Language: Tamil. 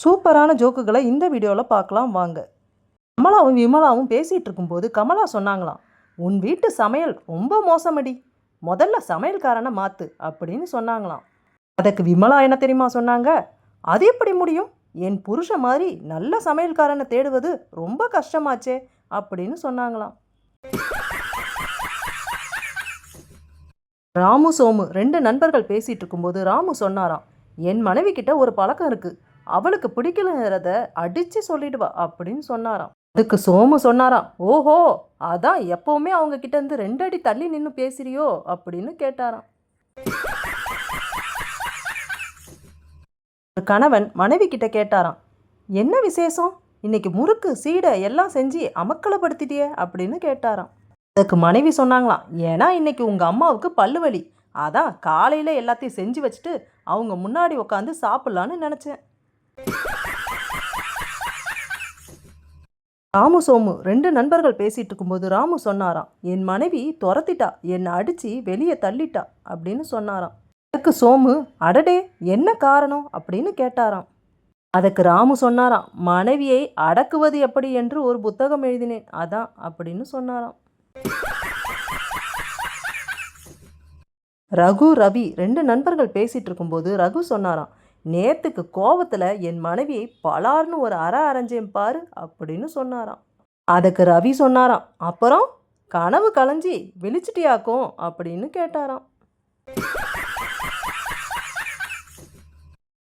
சூப்பரான ஜோக்குகளை இந்த வீடியோவில் பார்க்கலாம் வாங்க. கமலாவும் விமலாவும் பேசிகிட்டு இருக்கும்போது கமலா சொன்னாங்களாம், உன் வீட்டு சமையல் ரொம்ப மோசமடி, முதல்ல சமையல்காரனை மாற்று அப்படின்னு சொன்னாங்களாம். அதுக்கு விமலா என்ன தெரியுமா சொன்னாங்க, அது எப்படி முடியும், என் புருஷன் மாதிரி நல்ல சமையல்காரனை தேடுவது ரொம்ப கஷ்டமாச்சே அப்படின்னு சொன்னாங்களாம். ராமு சோமு ரெண்டு நண்பர்கள் பேசிகிட்டு இருக்கும்போது ராமு சொன்னாராம், என் மனைவி கிட்ட ஒரு பழக்கம் இருக்குது, அவளுக்கு பிடிக்கலங்கிறத அடித்து சொல்லிடுவா அப்படின்னு சொன்னாராம். அதுக்கு சோமு சொன்னாராம், ஓஹோ, அதான் எப்போவுமே அவங்க கிட்டேருந்து 2 அடி தள்ளி நின்று பேசுறியோ அப்படின்னு கேட்டாராம். கணவன் மனைவி கிட்ட கேட்டாராம், என்ன விசேஷம், இன்னைக்கு முறுக்கு சீடை எல்லாம் செஞ்சு அமக்கலப்படுத்திட்டியே அப்படின்னு கேட்டாராம். அதுக்கு மனைவி சொன்னாங்களாம், ஏன்னா இன்னைக்கு உங்கள் அம்மாவுக்கு பல்லு வலி, அதான் காலையில் எல்லாத்தையும் செஞ்சு வச்சுட்டு அவங்க முன்னாடி உட்காந்து சாப்பிட்லான்னு நினச்சேன். ராமு சோமு ரெண்டு நண்பர்கள் பேசிகிட்டு இருக்கும்போது ராமு சொன்னாராம், என் மனைவி துரத்திட்டா, என்னை அடித்து வெளியே தள்ளிட்டா அப்படின்னு சொன்னாராம். அதுக்கு சோமு, அடடே என்ன காரணம் அப்படின்னு கேட்டாராம். அதுக்கு ராமு சொன்னாராம், மனைவியை அடக்குவது எப்படி என்று ஒரு புத்தகம் எழுதினேன், அதான் அப்படின்னு சொன்னாராம். ரகு ரவி ரெண்டு நண்பர்கள் பேசிகிட்டு இருக்கும்போது ரகு சொன்னாராம், நேத்துக்கு கோவத்தில் என் மனைவியை பலார்னு ஒரு அரை அரைஞ்சேன் பாரு அப்படின்னு சொன்னாராம். அதுக்கு ரவி சொன்னாராம், அப்புறம் கனவு கலைஞ்சி விழிச்சிட்டியாக்கும் அப்படின்னு கேட்டாராம்.